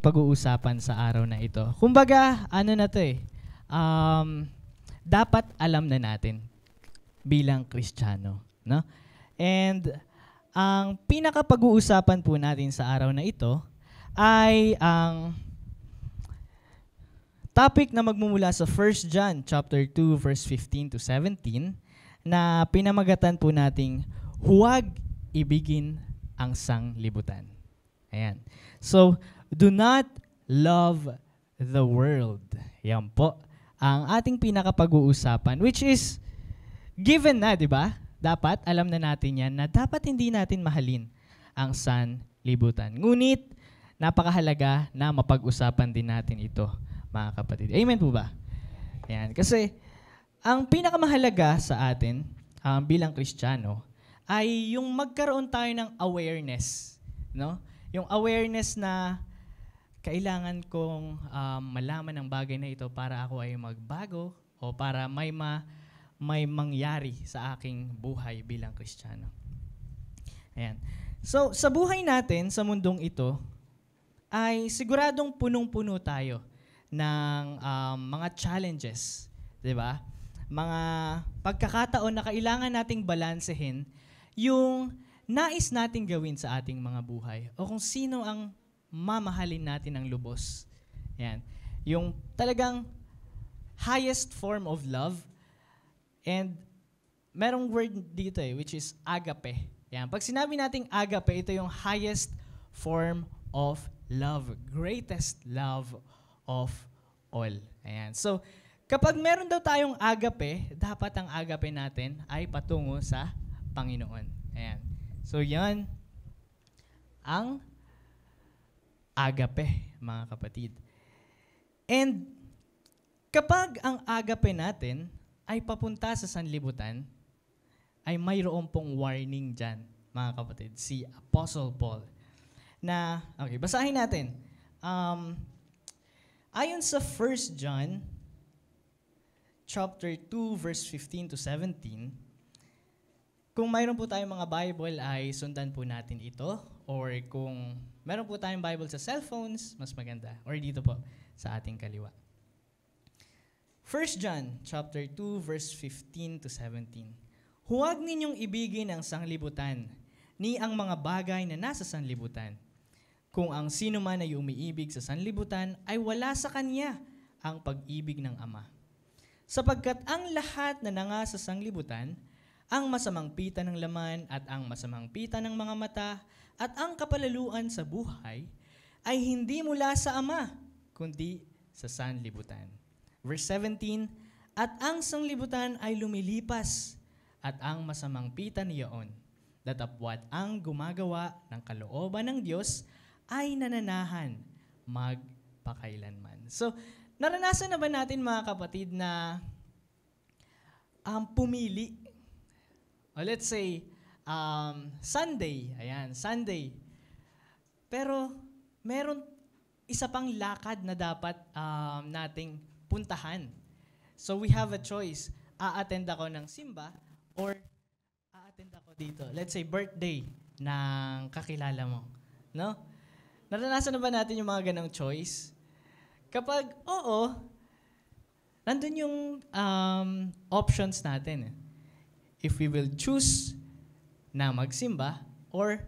pag-uusapan sa araw na ito. Kumbaga, ano na to eh, dapat alam na natin bilang Kristiyano, no? And ang pinaka-pag-uusapan po natin sa araw na ito ay ang topic na magmumula sa 1 John chapter 2 verse 15 to 17 na pinamagatan po nating huwag ibigin ang sanglibutan. Ayan. So, do not love the world. Yan po ang ating pinaka-pag-uusapan, which is given na, di ba? Dapat, alam na natin yan, na dapat hindi natin mahalin ang sanlibutan. Ngunit, napakahalaga na mapag-usapan din natin ito, mga kapatid. Amen po ba? Ayan. Kasi, ang pinakamahalaga sa atin bilang Kristiyano ay yung magkaroon tayo ng awareness, no? Yung awareness na kailangan kong malaman ang bagay na ito para ako ay magbago o para may mangyari sa aking buhay bilang Kristiyano. Ayan. So, sa buhay natin, sa mundong ito, ay siguradong punong-puno tayo ng mga challenges, di ba? Mga pagkakataon na kailangan nating balansehin yung nais nating gawin sa ating mga buhay o kung sino ang mamahalin natin ng lubos. Yan. Yung talagang highest form of love. And merong word dito which is agape. Yan. Pag sinabi nating agape, ito yung highest form of love. Greatest love of all. Ayan. So, kapag meron daw tayong agape, dapat ang agape natin ay patungo sa Panginoon. Ayan. So, yan ang agape, mga kapatid. And kapag ang agape natin ay papunta sa sanlibutan, ay mayroon pong warning dyan, mga kapatid. Si Apostle Paul. Na, okay, basahin natin. Ayon sa 1 John, chapter 2, verse 15 to 17, kung mayroon po tayong mga Bible, ay sundan po natin ito. Or kung mayroon po tayong Bible sa cellphones, mas maganda. Or dito po, sa ating kaliwa. 1 John chapter 2, verse 15 to 17. Huwag ninyong ibigin ang sanglibutan, ni ang mga bagay na nasa sanlibutan. Kung ang sino man ay umiibig sa sanlibutan, ay wala sa kanya ang pag-ibig ng Ama. Sapagkat ang lahat na nanga sa sanglibutan, ang masamang pita ng laman at ang masamang pita ng mga mata at ang kapalaluan sa buhay ay hindi mula sa Ama, kundi sa sanlibutan. Verse 17, at ang sanglibutan ay lumilipas at ang masamang pita niyaon, datapwat ang gumagawa ng kalooban ng Diyos ay nananahan magpakailanman. So, naranasan na ba natin mga kapatid na pumili? O let's say, Sunday. Ayan, Sunday. Pero, meron isa pang lakad na dapat nating puntahan. So, we have a choice. A-attend ako ng simba or a-attend ako dito. Let's say, birthday ng kakilala mo. No? Naranasan na ba natin yung mga ganong choice? Kapag oo, nandun yung options natin. If we will choose na magsimba or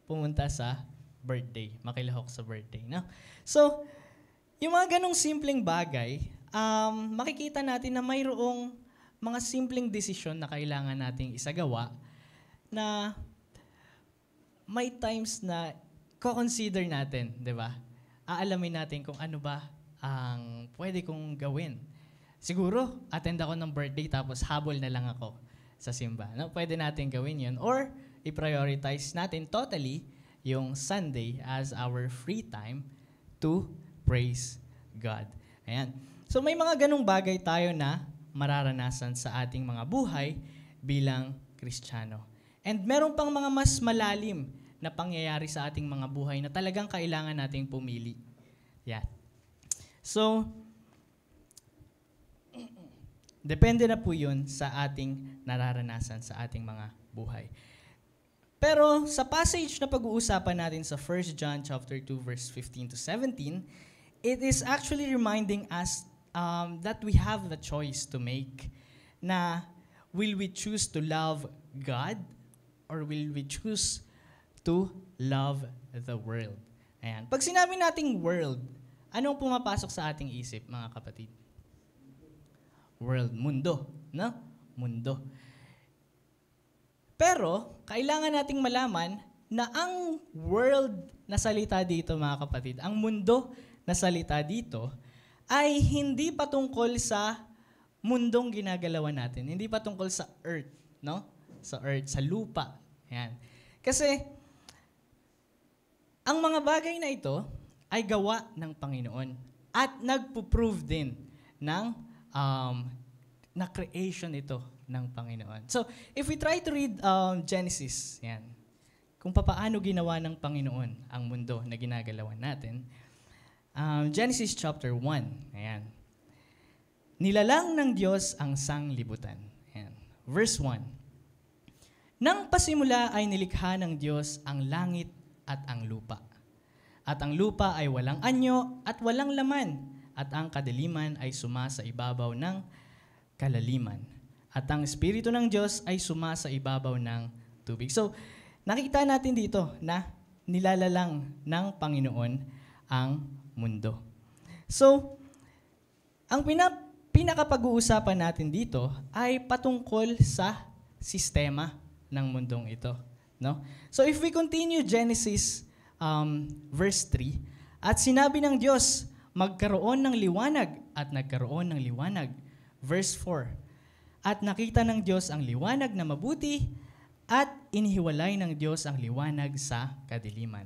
pumunta sa birthday, makilahok sa birthday. No? So, yung mga ganong simpleng bagay, makikita natin na mayroong mga simpleng desisyon na kailangan nating isagawa na may times na ko-consider natin, di ba? Aalamin natin kung ano ba ang pwede kong gawin. Siguro, attend ako ng birthday tapos habol na lang ako sa simba. No? Pwede natin gawin yun. Or, i-prioritize natin totally yung Sunday as our free time to praise God. Ayan. So, may mga ganong bagay tayo na mararanasan sa ating mga buhay bilang Kristiyano. And meron pang mga mas malalim na pangyayari sa ating mga buhay na talagang kailangan nating pumili. Yeah. So, depende na po yun sa ating nararanasan sa ating mga buhay. Pero sa passage na pag-uusapan natin sa 1 John chapter 2 verse 15 to 17, it is actually reminding us that we have the choice to make na will we choose to love God or will we choose to love the world? Ayan. Pag sinabi nating world, anong pumapasok sa ating isip, mga kapatid? World, mundo, no? Mundo. Pero, kailangan nating malaman na ang world na salita dito, mga kapatid, ang mundo na salita dito, ay hindi patungkol sa mundong ginagalawan natin. Hindi patungkol sa earth, no? Sa earth, sa lupa. Ayan. Kasi, ang mga bagay na ito ay gawa ng Panginoon at nagpo-prove din ng na creation ito ng Panginoon. So, if we try to read Genesis, yan, kung paano ginawa ng Panginoon ang mundo na ginagalawan natin, Genesis chapter 1, ayan. Nilalang ng Diyos ang sanglibutan. Ayan. Verse 1. Nang pasimula ay nilikha ng Diyos ang langit at ang lupa. At ang lupa ay walang anyo at walang laman, at ang kadiliman ay sumasa ibabaw ng kalaliman. At ang Espiritu ng Diyos ay sumasa ibabaw ng tubig. So, nakita natin dito na nilalalang ng Panginoon ang mundo. So, ang pinakapag-uusapan natin dito ay patungkol sa sistema ng mundong ito. No? So, if we continue Genesis verse 3, at sinabi ng Diyos, magkaroon ng liwanag at nagkaroon ng liwanag. Verse 4, at nakita ng Diyos ang liwanag na mabuti at inihiwalay ng Diyos ang liwanag sa kadiliman.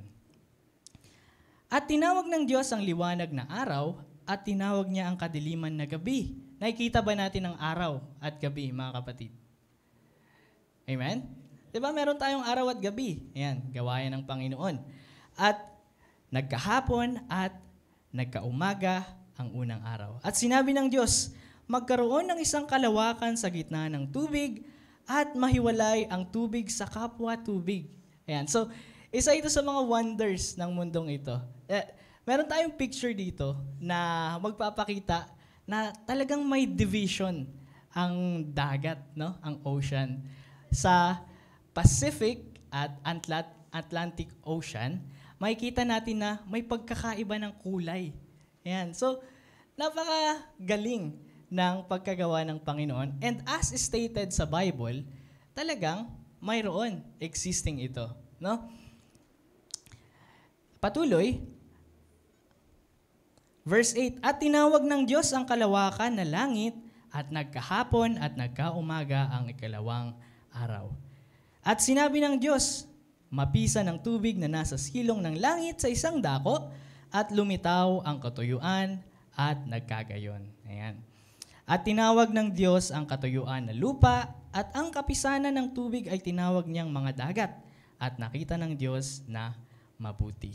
At tinawag ng Diyos ang liwanag na araw at tinawag niya ang kadiliman na gabi. Nakikita ba natin ang araw at gabi, mga kapatid? Amen? Diba meron tayong araw at gabi? Ayan, gawain ng Panginoon. At nagkahapon at nagkaumaga ang unang araw. At sinabi ng Diyos, magkaroon ng isang kalawakan sa gitna ng tubig at mahiwalay ang tubig sa kapwa tubig. Ayan. So, isa ito sa mga wonders ng mundong ito. Meron tayong picture dito na magpapakita na talagang may division ang dagat, no? Ang ocean. Sa Pacific at Atlantic Ocean, makikita natin na may pagkakaiba ng kulay. Ayan. So, napakagaling ng pagkagawa ng Panginoon. And as stated sa Bible, talagang mayroon existing ito. No? Patuloy, verse 8, at tinawag ng Diyos ang kalawakan na langit at nagkahapon at nagkaumaga ang ikalawang araw. At sinabi ng Diyos, mapisa ng tubig na nasa silong ng langit sa isang dako at lumitaw ang katuyuan at nagkagayon. Ayan. At tinawag ng Diyos ang katuyuan na lupa at ang kapisanan ng tubig ay tinawag niyang mga dagat at nakita ng Diyos na mabuti.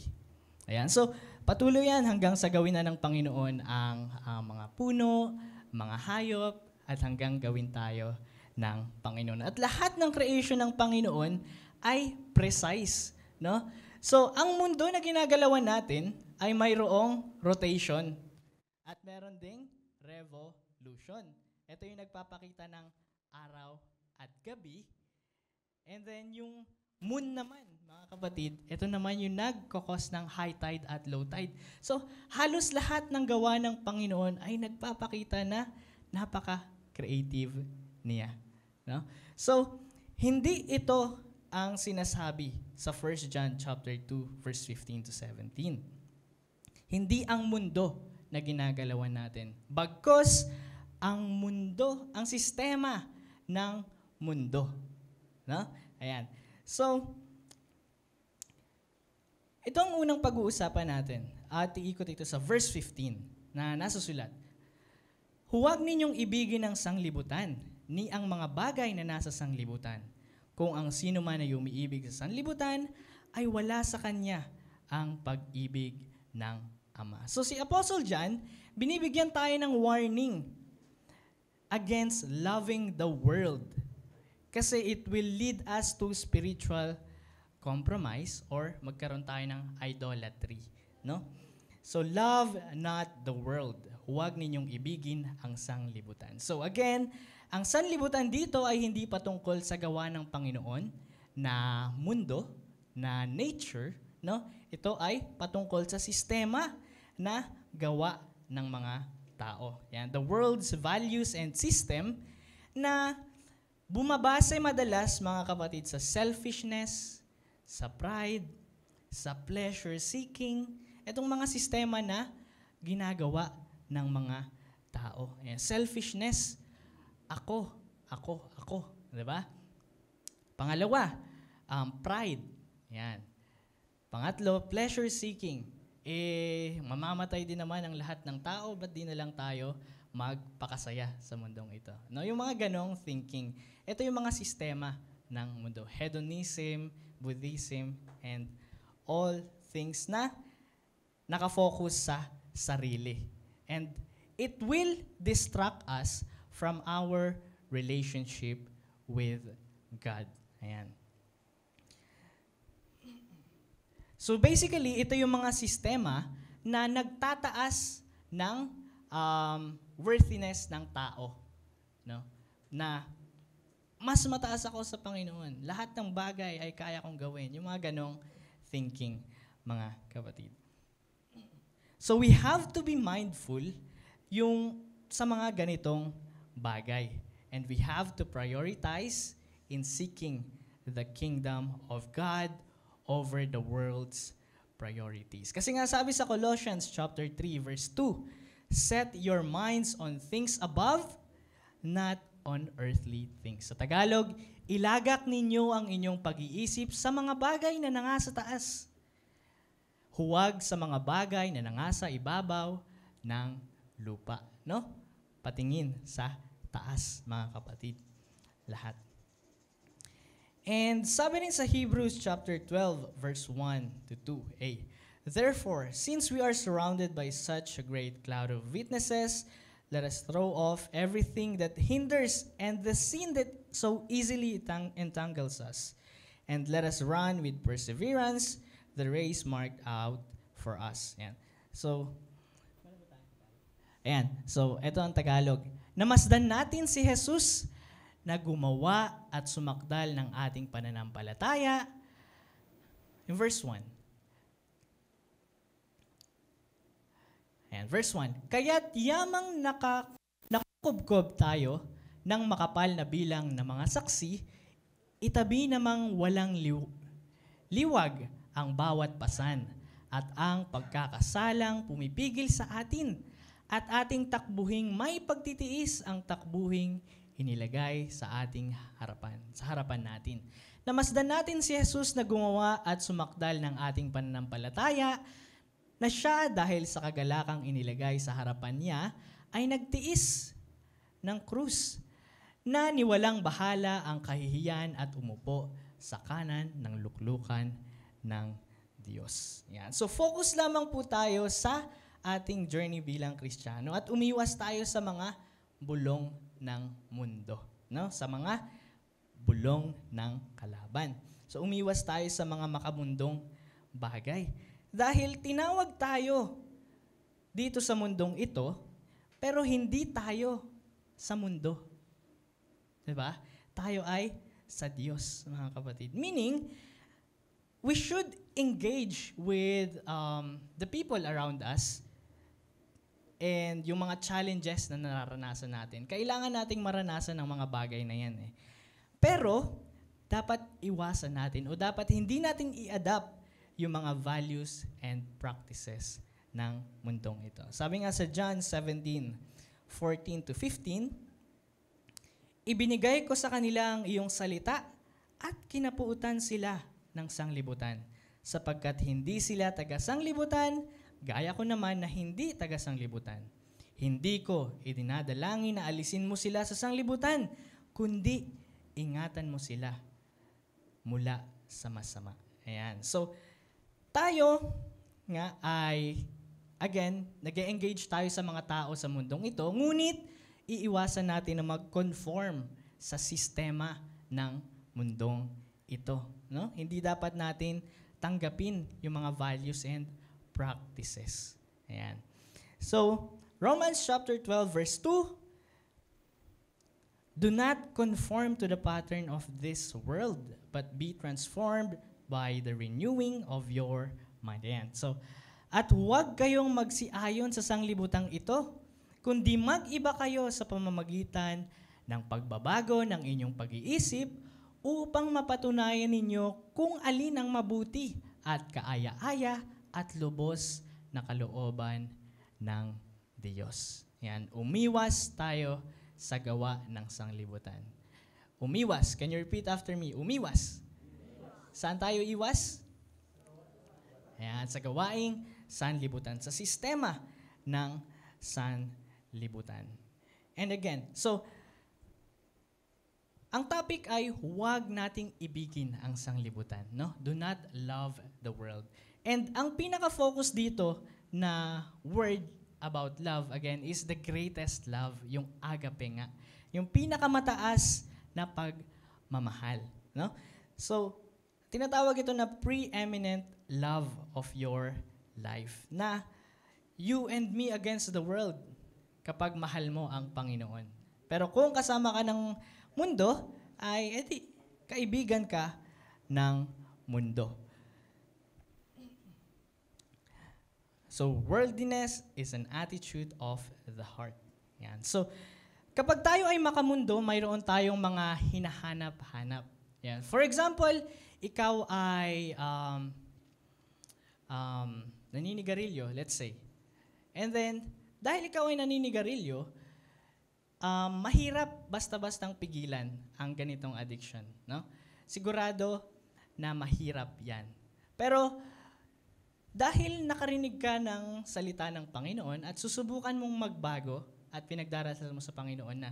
Ayan. So, patuloy yan hanggang sa gawin na ng Panginoon ang mga puno, mga hayop at hanggang gawin tayo ng Panginoon. At lahat ng creation ng Panginoon ay precise, no? So, ang mundo na ginagalawan natin ay mayroong rotation at meron ding revolution. Ito yung nagpapakita ng araw at gabi. And then yung moon naman, mga kapatid, ito naman yung nagkakos ng high tide at low tide. So, halos lahat ng gawa ng Panginoon ay nagpapakita na napaka-creative niya. No? So, hindi ito ang sinasabi sa 1 John chapter 2 verse 15 to 17. Hindi ang mundo na ginagalawan natin. Bagkus ang mundo, ang sistema ng mundo. No? Ayan. So, ito ang unang pag-uusapan natin. At iikot ito sa verse 15 na nasusulat. Huwag ninyong ibigin ang sanglibutan, ni ang mga bagay na nasa sanglibutan. Kung ang sino man ay umiibig sa sanlibutan, ay wala sa kanya ang pag-ibig ng Ama. So si Apostle John, binibigyan tayo ng warning against loving the world. Kasi it will lead us to spiritual compromise or magkaroon tayo ng idolatry, no? So love not the world. Huwag ninyong ibigin ang sanglibutan. So again, ang sanlibutan dito ay hindi patungkol sa gawa ng Panginoon na mundo, na nature, no? Ito ay patungkol sa sistema na gawa ng mga tao. Yan, the world's values and system na bumabase madalas, mga kapatid, sa selfishness, sa pride, sa pleasure seeking, itong mga sistema na ginagawa ng mga tao. Ayan, selfishness, ako. 'Di ba? Pangalawa, pride. Yan. Pangatlo, pleasure seeking. Mamamatay din naman ang lahat ng tao, ba't di na lang tayo magpakasaya sa mundong ito? No, yung mga ganong thinking. Ito yung mga sistema ng mundo. Hedonism, Buddhism, and all things na nakafocus sa sarili. And it will distract us from our relationship with God. Ayan. So basically, ito yung mga sistema na nagtataas ng worthiness ng tao. No? Na mas mataas ako sa Panginoon. Lahat ng bagay ay kaya kong gawin. Yung mga ganong thinking, mga kapatid. So we have to be mindful yung sa mga ganitong bagay. And we have to prioritize in seeking the kingdom of God over the world's priorities. Kasi nga sabi sa Colossians chapter 3 verse 2, set your minds on things above, not on earthly things. Sa Tagalog, ilagak ninyo ang inyong pag-iisip sa mga bagay na nangasa taas. Huwag sa mga bagay na nangasa ibabaw ng lupa. No? Patingin sa taas, mga kapatid. Lahat. And sabi rin sa Hebrews chapter 12, verse 1 to 2a, therefore, since we are surrounded by such a great cloud of witnesses, let us throw off everything that hinders and the sin that so easily entangles us. And let us run with perseverance the race marked out for us. Ayan. So, ito ang Tagalog. Namasdan natin si Jesus na gumawa at sumakdal ng ating pananampalataya. In verse 1. Ayan, verse 1. Kaya't yamang nakakubkob tayo ng makapal na bilang na mga saksi, itabi namang walang liwag ang bawat pasan at ang pagkakasalang pumipigil sa atin at ating takbuhing may pagtitiis ang takbuhing inilagay sa ating harapan natin. Namasdan natin si Jesus na gumawa at sumakdal ng ating pananampalataya na siya dahil sa kagalakang inilagay sa harapan niya ay nagtiis ng krus na niwalang bahala ang kahihiyan at umupo sa kanan ng luklukan ng Diyos. Yan. So focus lamang po tayo sa ating journey bilang Kristiyano at umiwas tayo sa mga bulong ng mundo, no? Sa mga bulong ng kalaban. So umiwas tayo sa mga makabundong bagay. Dahil tinawag tayo dito sa mundong ito, pero hindi tayo sa mundo. 'Di ba? Tayo ay sa Diyos, mga kapatid. Meaning, we should engage with the people around us and yung mga challenges na nararanasan natin. Kailangan nating maranasan ng mga bagay na yan. Pero, dapat iwasan natin o dapat hindi natin i-adapt yung mga values and practices ng mundong ito. Sabi nga sa John 17:14-15, ibinigay ko sa kanila ang iyong salita at kinapuutan sila ng sanglibutan, sapagkat hindi sila taga-sanglibutan, gaya ko naman na hindi taga-sanglibutan. Hindi ko idinadalangin na alisin mo sila sa sanglibutan, kundi ingatan mo sila mula sa masama. Ayan. So, tayo nga ay, again, nag-engage tayo sa mga tao sa mundong ito, ngunit iiwasan natin na mag-conform sa sistema ng mundong ito. No? Hindi dapat natin tanggapin yung mga values and practices. Ayan. So, Romans chapter 12 verse 2, do not conform to the pattern of this world, but be transformed by the renewing of your mind. Ayan. So, at huwag kayong magsiayon sa sanglibutang ito, kundi mag-iba kayo sa pamamagitan ng pagbabago ng inyong pag-iisip upang mapatunayan ninyo kung alin ang mabuti at kaaya-aya at lubos na kalooban ng Diyos. Yan, umiwas tayo sa gawa ng sanglibutan. Umiwas. Can you repeat after me? Umiwas. Saan tayo iwas? Ayan, sa gawaing sanlibutan. Sa sistema ng sanlibutan. And again, so, ang topic ay huwag nating ibigin ang sanglibutan. No? Do not love the world. And ang pinaka-focus dito na word about love, again, is the greatest love, yung agape nga. Yung pinakamataas na pagmamahal. No? So, tinatawag ito na preeminent love of your life. Na you and me against the world kapag mahal mo ang Panginoon. Pero kung kasama ka ng mundo, ay edi, kaibigan ka ng mundo. So, worldliness is an attitude of the heart. Yan. So, kapag tayo ay makamundo, mayroon tayong mga hinahanap-hanap. Yan. For example, ikaw ay naninigarilyo, let's say. And then, dahil ikaw ay naninigarilyo, mahirap basta-bastang pigilan ang ganitong addiction. No? Sigurado na mahirap yan. Pero, dahil nakarinig ka ng salita ng Panginoon at susubukan mong magbago at pinagdarasal mo sa Panginoon na,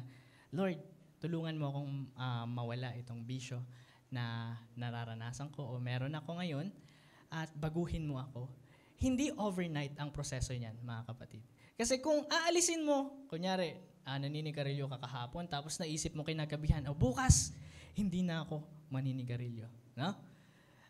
Lord, tulungan mo akong mawala itong bisyo na nararanasan ko o meron ako ngayon at baguhin mo ako. Hindi overnight ang proseso niyan, mga kapatid. Kasi kung aalisin mo, kunyari, naninigarilyo ka kahapon tapos naisip mo kinagabihan, o bukas, hindi na ako maninigarilyo. No?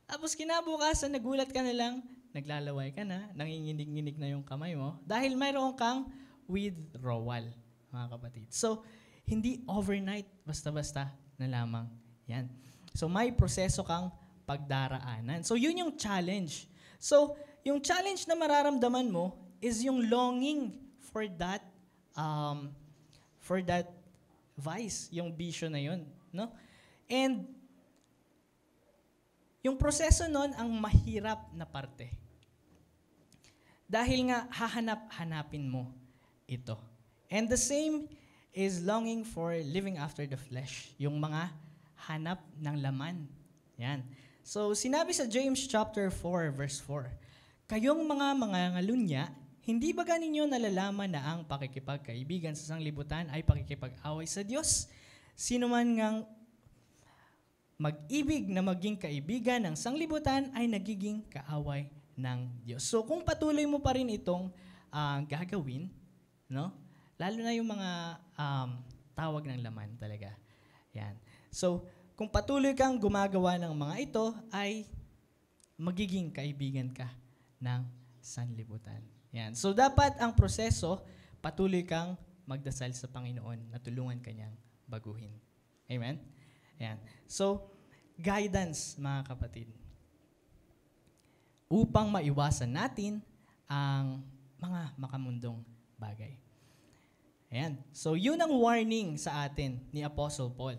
Tapos kinabukasan, nagulat ka na lang, naglalaway ka na, nanginginig-nginig na yung kamay mo, dahil mayroon kang withdrawal, mga kapatid. So, hindi overnight, basta-basta na lamang yan. So, may proseso kang pagdaraanan. So, yun yung challenge. So, yung challenge na mararamdaman mo is yung longing for that vice, yung bisyo na yun. No? And, yung proseso nun ang mahirap na parte. Dahil nga, hahanap-hanapin mo ito. And the same is longing for living after the flesh. Yung mga hanap ng laman. Yan. So, sinabi sa James chapter 4, verse 4, kayong mga ngalunya, hindi ba ganinyo nalalaman na ang pakikipagkaibigan sa sanglibutan ay pakikipag-away sa Diyos? Sino man ngang mag-ibig na maging kaibigan ng sanglibutan ay nagiging kaaway ng Diyos. So kung patuloy mo pa rin itong gagawin, no? Lalo na yung mga tawag ng laman talaga. Yan. So kung patuloy kang gumagawa ng mga ito, ay magiging kaibigan ka ng sanlibutan. Yan. So dapat ang proseso, patuloy kang magdasal sa Panginoon na tulungan kanyang baguhin. Amen? Yan. So, guidance, mga kapatid. Upang maiwasan natin ang mga makamundong bagay. Ayan. So, yun ang warning sa atin ni Apostle Paul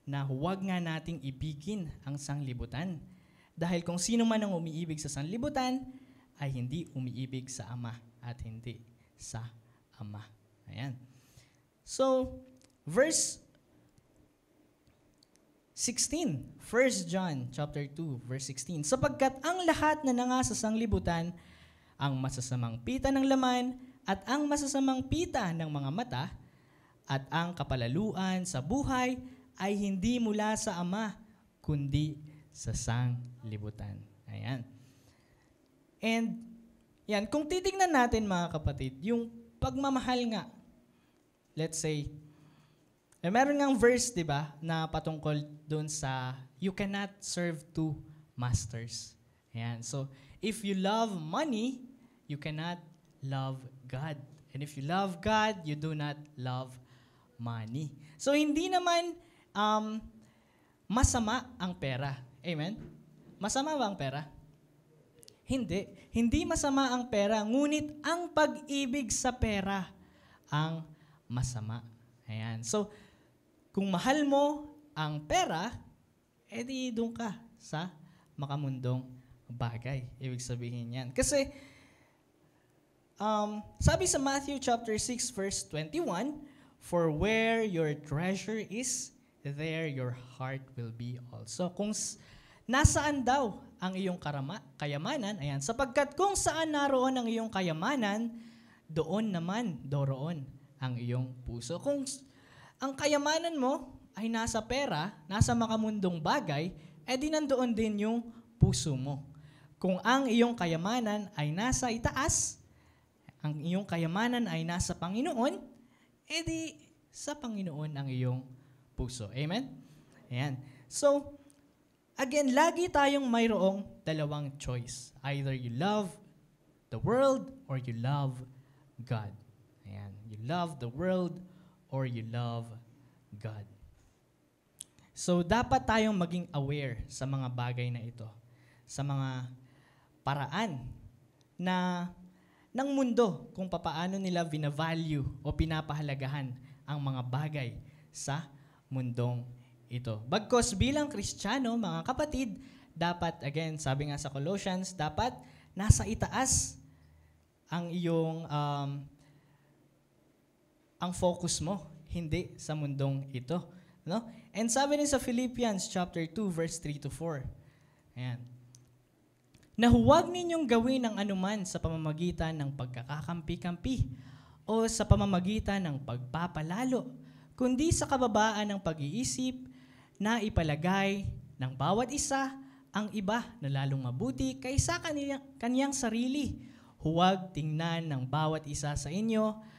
na huwag nga nating ibigin ang sanglibutan. Dahil kung sino man ang umiibig sa sanglibutan, ay hindi umiibig sa Ama at hindi sa Ama. Ayan. So, verse 16, 1 John chapter 2, verse 16. Sapagkat ang lahat na nanga sa sanglibutan, ang masasamang pita ng laman, at ang masasamang pita ng mga mata, at ang kapalaluan sa buhay, ay hindi mula sa Ama, kundi sa sanglibutan. Ayan. And, yan, kung titignan natin mga kapatid, yung pagmamahal nga, let's say, Meron ngang verse, di ba, na patungkol doon sa you cannot serve two masters. Ayan. So, if you love money, you cannot love God. And if you love God, you do not love money. So, hindi naman masama ang pera. Amen? Masama ba ang pera? Hindi. Hindi masama ang pera, ngunit ang pag-ibig sa pera ang masama. Ayan. So, kung mahal mo ang pera, edi doon ka sa makamundong bagay. Ibig sabihin yan. Kasi, sabi sa Matthew chapter 6 verse 21, "For where your treasure is, there your heart will be also." Kung nasaan daw ang iyong kayamanan, ayan, sapagkat kung saan naroon ang iyong kayamanan, doroon ang iyong puso. Kung ang kayamanan mo ay nasa pera, nasa makamundong bagay, edi nandoon din yung puso mo. Kung ang iyong kayamanan ay nasa itaas, ang iyong kayamanan ay nasa Panginoon, edi sa Panginoon ang iyong puso. Amen? Ayan. So, again, lagi tayong mayroong dalawang choice. Either you love the world or you love God. Ayan. You love the world or you love God. So, dapat tayong maging aware sa mga bagay na ito. Sa mga paraan na ng mundo kung papaano nila binavalue o pinapahalagahan ang mga bagay sa mundong ito. Bagkus bilang Kristiyano, mga kapatid, dapat, again, sabi nga sa Colossians, dapat nasa itaas ang iyong ang focus mo, hindi sa mundong ito. No? And sabi rin sa Philippians chapter 2 verse 3 to 4. Ayan. Na huwag ninyong gawin ang anuman sa pamamagitan ng pagkakakampi-kampi o sa pamamagitan ng pagpapalalo, kundi sa kababaan ng pag-iisip na ipalagay ng bawat isa ang iba na lalong mabuti kaysa kaniyang sarili. Huwag tingnan ng bawat isa sa inyo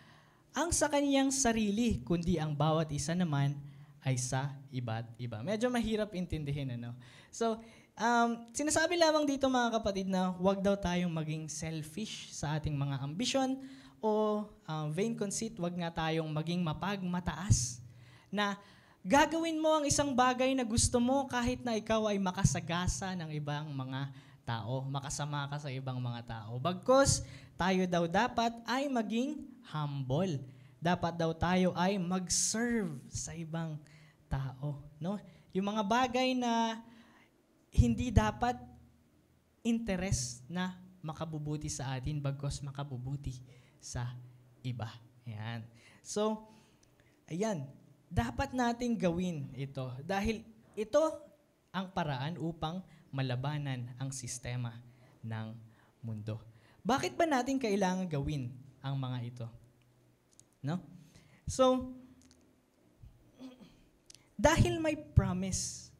ang sa kaniyang sarili, kundi ang bawat isa naman ay sa iba't iba. Medyo mahirap intindihin, ano? So, sinasabi lamang dito, mga kapatid, na huwag daw tayong maging selfish sa ating mga ambisyon o vain conceit. Huwag nga tayong maging mapagmataas na gagawin mo ang isang bagay na gusto mo kahit na ikaw ay makasagasa ng ibang mga tao, makasama ka sa ibang mga tao. Bagkus, tayo daw dapat ay maging humble. Dapat daw tayo ay mag-serve sa ibang tao. No? Yung mga bagay na hindi dapat interest na makabubuti sa atin, bagkus makabubuti sa iba. Ayan. So, ayan. Dapat nating gawin ito dahil ito ang paraan upang malabanan ang sistema ng mundo. Bakit ba natin kailangan gawin ang mga ito? No? So, dahil may promise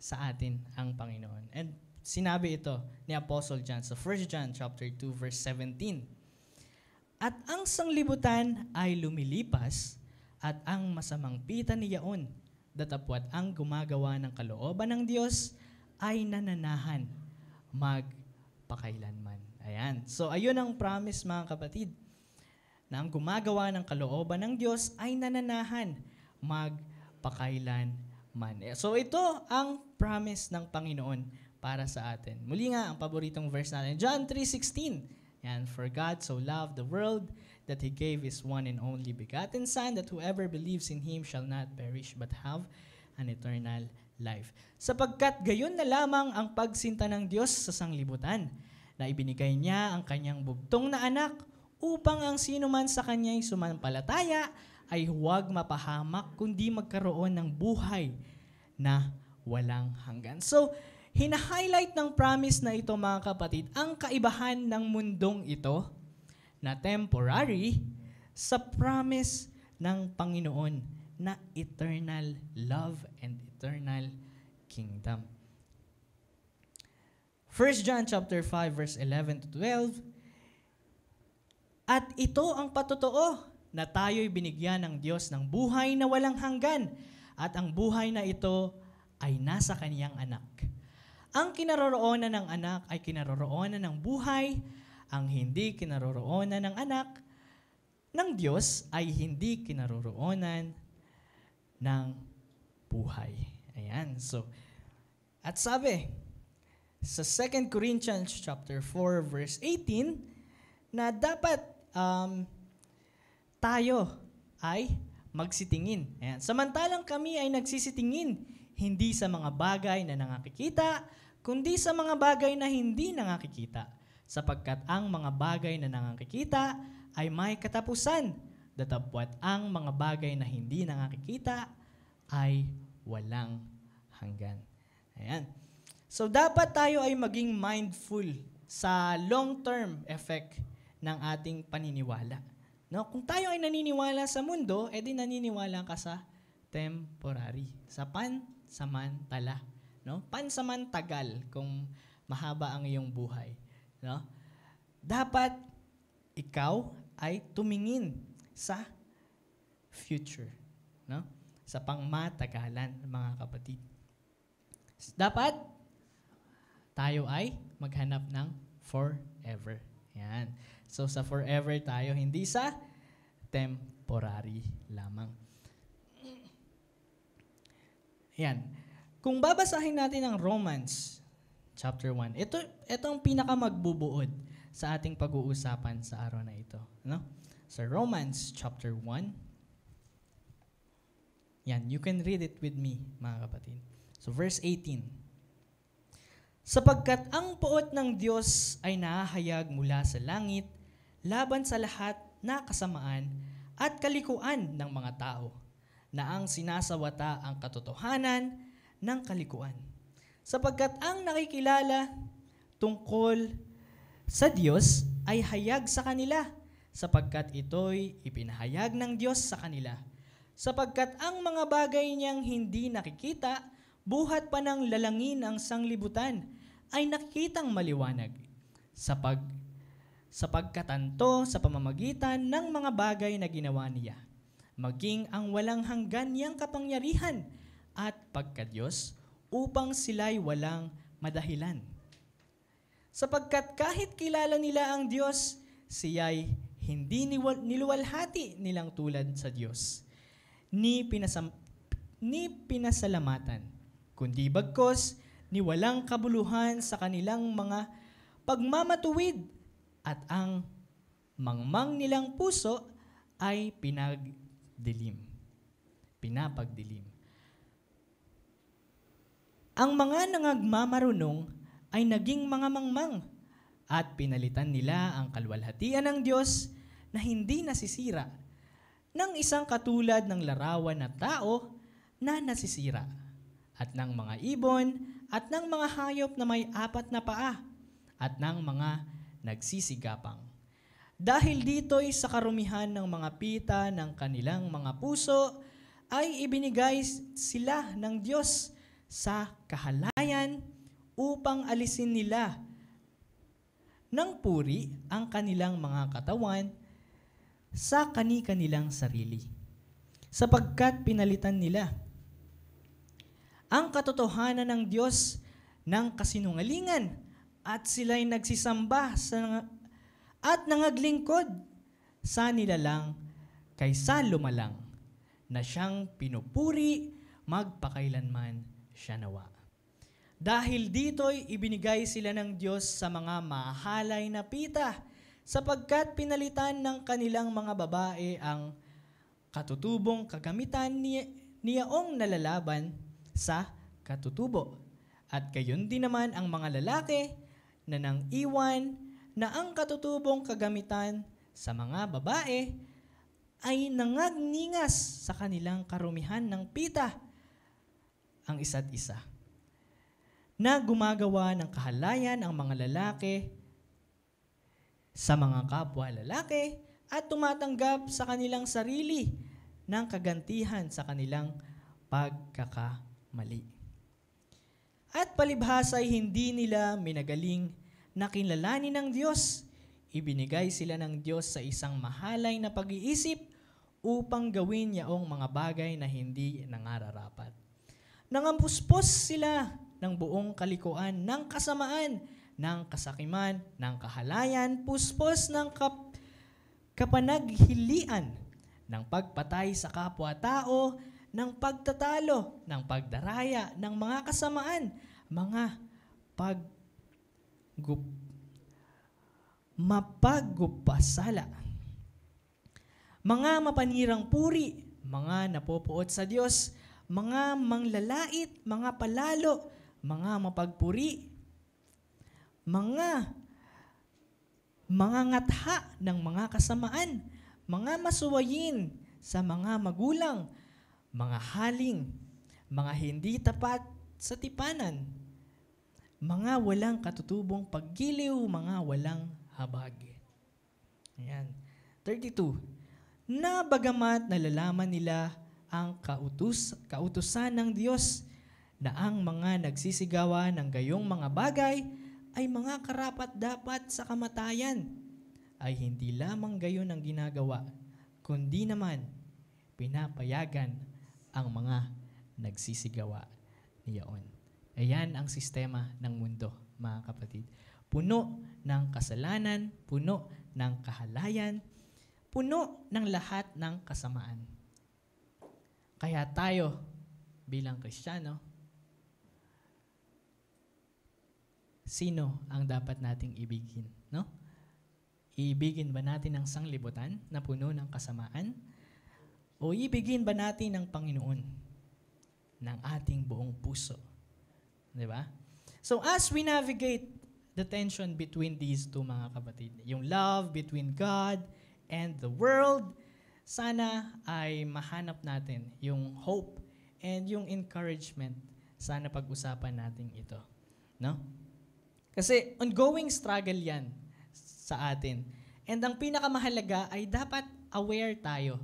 sa atin ang Panginoon. And sinabi ito ni Apostle John sa 1 John chapter 2 verse 17. At ang sanglibutan ay lumilipas at ang masamang pita niyaon, datapwat ang gumagawa ng kalooban ng Diyos ay nananahan magpakailanman. Ayan. So, ayun ang promise, mga kapatid, na ang gumagawa ng kalooban ng Diyos ay nananahan magpakailanman. So, ito ang promise ng Panginoon para sa atin. Muli nga, ang paboritong verse natin, John 3:16. Yan, for God so loved the world that He gave His one and only begotten Son, that whoever believes in Him shall not perish but have an eternal life. Sapagkat gayon na lamang ang pagsinta ng Diyos sa sanglibutan, na ibinigay niya ang kanyang bugtong na anak upang ang sino man sa kanya'y sumampalataya ay huwag mapahamak kundi magkaroon ng buhay na walang hanggan. So, hina-highlight ng promise na ito, mga kapatid, ang kaibahan ng mundong ito na temporary sa promise ng Panginoon na eternal love and eternal kingdom. 1 John chapter 5 verse 11 to 12. At ito ang patotoo na tayo'y binigyan ng Diyos ng buhay na walang hanggan at ang buhay na ito ay nasa kaniyang anak. Ang kinaroroonan ng anak ay kinaroroonan ng buhay, ang hindi kinaroroonan ng anak ng Diyos ay hindi kinaroroonan ng buhay. Ayan. So, at sabi sa 2 Corinthians chapter 4 verse 18 na dapat tayo ay magsitingin. Ayan. Samantalang kami ay nagsisitingin hindi sa mga bagay na nakikita, kundi sa mga bagay na hindi nakikita, sapagkat ang mga bagay na nakikita ay may katapusan, datapwat ang mga bagay na hindi nakikita ay walang hanggan. Ayan. So dapat tayo ay maging mindful sa long-term effect ng ating paniniwala. No? Kung tayo ay naniniwala sa mundo, edi naniniwala ka sa temporary, sa pansamantala. No? Pansamantagal kung mahaba ang iyong buhay. No? Dapat ikaw ay tumingin sa future. No? Sa pangmatagalan, mga kapatid. Dapat tayo ay maghanap ng forever. Yan. So sa forever tayo, hindi sa temporary lamang. Yan. Kung babasahin natin ang Romans chapter 1, ito ang pinakamagbubuod sa ating pag-uusapan sa araw na ito. No? Sa Romans chapter 1, yan, you can read it with me, mga kapatid. So verse 18, sapagkat ang puot ng Diyos ay nahahayag mula sa langit laban sa lahat na kasamaan at kalikuan ng mga tao, na ang sinasawata ang katotohanan ng kalikuan. Sapagkat ang nakikilala tungkol sa Diyos ay hayag sa kanila, sapagkat ito'y ipinahayag ng Diyos sa kanila. Sapagkat ang mga bagay niyang hindi nakikita, buhat pa ng lalangin ang sanglibutan, ay nakikitang maliwanag. Sapagkatanto sa pamamagitan ng mga bagay na ginawa niya, maging ang walang hanggan niyang kapangyarihan at pagka-Diyos upang sila'y walang madahilan. Sapagkat kahit kilala nila ang Diyos, siya'y hindi niluwalhati nilang tulad sa Diyos, ni pinasalamatan, kundi bagkos ni walang kabuluhan sa kanilang mga pagmamatuwid at ang mangmang nilang puso ay pinapagdilim. Ang mga nangagmamarunong ay naging mga mangmang at pinalitan nila ang kaluwalhatian ng Diyos na hindi nasisira ng isang katulad ng larawan na tao na nasisira at ng mga ibon at ng mga hayop na may 4 na paa at ng mga nagsisigapang. Dahil dito'y sa karumihan ng mga pita ng kanilang mga puso ay ibinigay sila ng Diyos sa kahalayan upang alisin nila ng puri ang kanilang mga katawan sa kani-kanilang sarili, sapagkat pinalitan nila ang katotohanan ng Diyos ng kasinungalingan at sila'y nagsisamba at nangaglingkod sa nilalang kaysa lumalang na siyang pinupuri magpakailanman siya nawa. Dahil dito'y ibinigay sila ng Diyos sa mga mahalay na pita, sapagkat pinalitan ng kanilang mga babae ang katutubong kagamitan niyaong nalalaban sa katutubo. At gayon din naman ang mga lalaki na nang iwan na ang katutubong kagamitan sa mga babae ay nangagningas sa kanilang karumihan ng pita ang isa't isa, na gumagawa ng kahalayan ang mga lalaki sa mga kapwa lalaki at tumatanggap sa kanilang sarili ng kagantihan sa kanilang pagkakamali. At palibhasa ay hindi nila minagaling na kilalanin ng Diyos. Ibinigay sila ng Diyos sa isang mahalay na pag-iisip upang gawin yaong mga bagay na hindi nangararapat. Nangampuspos sila ng buong kalikuan, ng kasamaan, ng kasakiman, ng kahalayan, puspos ng kapanaghilian, ng pagpatay sa kapwa-tao, ng pagtatalo, ng pagdaraya, ng mga kasamaan, mga mapagupasala, mga mapanirang puri, mga napopuot sa Diyos, mga manglalait, mga palalo, mga mapagpuri, mga ngatha ng mga kasamaan, mga masuwayin sa mga magulang, mga haling, mga hindi tapat sa tipanan, mga walang katutubong paggiliw, mga walang habag. Ayan. 32. Na bagamat nalalaman nila ang kautusan ng Diyos na ang mga nagsisigawa ng gayong mga bagay ay mga karapat-dapat sa kamatayan, ay hindi lamang gayon ang ginagawa, kundi naman pinapayagan ang mga nagsisigawa niyaon. Ayan ang sistema ng mundo, mga kapatid. Puno ng kasalanan, puno ng kahalayan, puno ng lahat ng kasamaan. Kaya tayo bilang Kristiyano, sino ang dapat nating ibigin? No? Iibigin ba natin ang sanglibutan na puno ng kasamaan? O ibigin ba natin ang Panginoon ng ating buong puso? Diba? So as we navigate the tension between these two, mga kapatid, yung love between God and the world, sana ay mahanap natin yung hope and yung encouragement. Sana pag-usapan natin ito. No? Kasi ongoing struggle yan sa atin. And ang pinakamahalaga ay dapat aware tayo.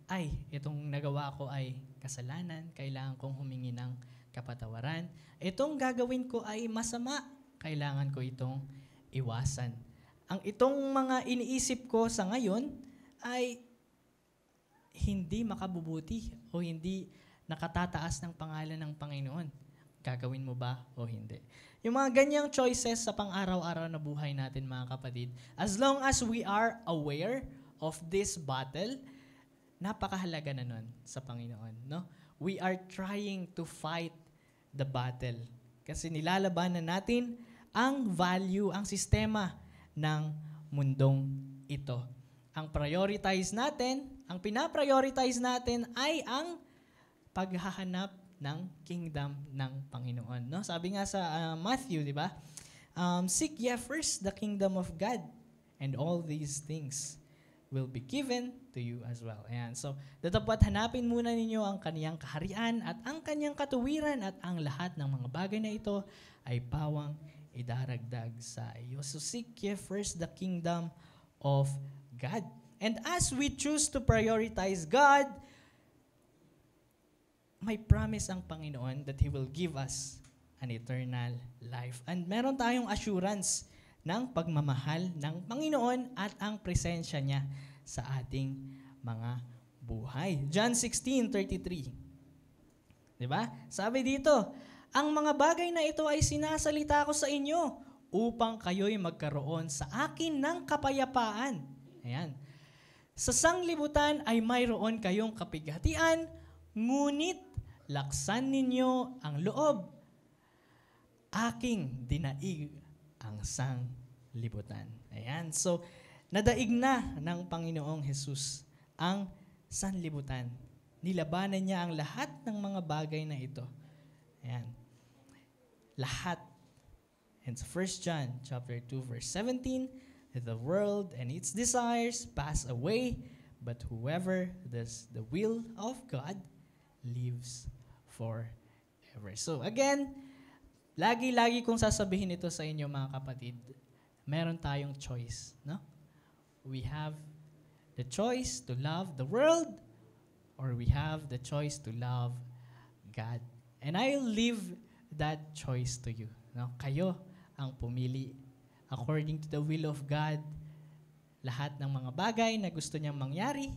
Ay, itong nagawa ko ay kasalanan, kailangan kong humingi ng kapatawaran. Itong gagawin ko ay masama, kailangan ko itong iwasan. Ang itong mga iniisip ko sa ngayon ay hindi makabubuti o hindi nakatataas ng pangalan ng Panginoon. Gagawin mo ba o hindi? Yung mga ganyang choices sa pang-araw-araw na buhay natin, mga kapatid, as long as we are aware of this battle, napakahalaga na nun sa Panginoon. No? We are trying to fight the battle. Kasi nilalabanan natin ang value, ang sistema ng mundong ito. Ang pinaprioritize natin ay ang paghahanap ng kingdom ng Panginoon. No? Sabi nga sa Matthew, di ba? Seek ye first the kingdom of God, and all these things will be given to you as well. Ayan. So, dapat hanapin muna ninyo ang kaniyang kaharian at ang kaniyang katuwiran at ang lahat ng mga bagay na ito ay pawang idaragdag sa iyo. So, seek ye first the kingdom of God. And as we choose to prioritize God, may promise ang Panginoon that He will give us an eternal life. And meron tayong assurance ng pagmamahal ng Panginoon at ang presensya niya sa ating mga buhay. John 16:33. 'Di ba? Sabi dito, ang mga bagay na ito ay sinasalita ko sa inyo upang kayo'y magkaroon sa akin ng kapayapaan. Ayan. Sa sanglibutan ay mayroon kayong kapighatian, ngunit laksan ninyo ang loob. Aking dinaig ang sanglibutan. Ayan. So, nadaig na ng Panginoong Jesus ang sanlibutan. Nilabanan niya ang lahat ng mga bagay na ito. Ayan. Lahat. And 1 John chapter 2 verse 17, the world and its desires pass away, but whoever does the will of God lives forever. So again, lagi-lagi kong sasabihin ito sa inyo, mga kapatid, meron tayong choice, no? We have the choice to love the world or we have the choice to love God. And I'll leave that choice to you. No? Kayo ang pumili according to the will of God. Lahat ng mga bagay na gusto niyang mangyari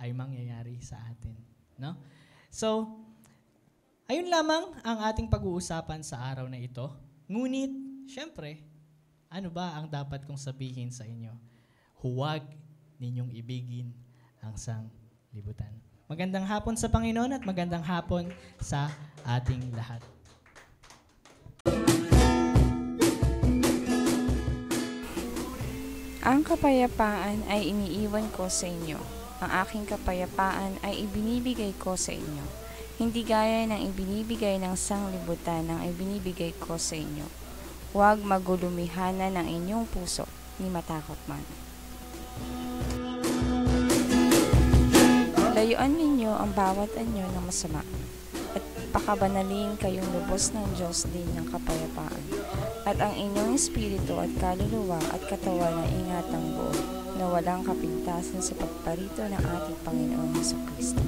ay mangyayari sa atin. No? So, ayun lamang ang ating pag-uusapan sa araw na ito. Ngunit, syempre, ano ba ang dapat kong sabihin sa inyo? Huwag ninyong ibigin ang sanglibutan. Magandang hapon sa Panginoon at magandang hapon sa ating lahat. Ang kapayapaan ay iniiwan ko sa inyo. Ang aking kapayapaan ay ibinibigay ko sa inyo. Hindi gaya ng ibinibigay ng sanglibutan ang ibinibigay ko sa inyo. Huwag magulumihanan ng inyong puso, ni matakot man. Layuan ninyo ang bawat anyo ng masama, at pakabanalin kayong lubos ng Diyos din ng kapayapaan, at ang inyong espiritu at kaluluwa at katawan na ingatang buo, na walang kapintasan sa pagparito ng ating Panginoong Hesukristo.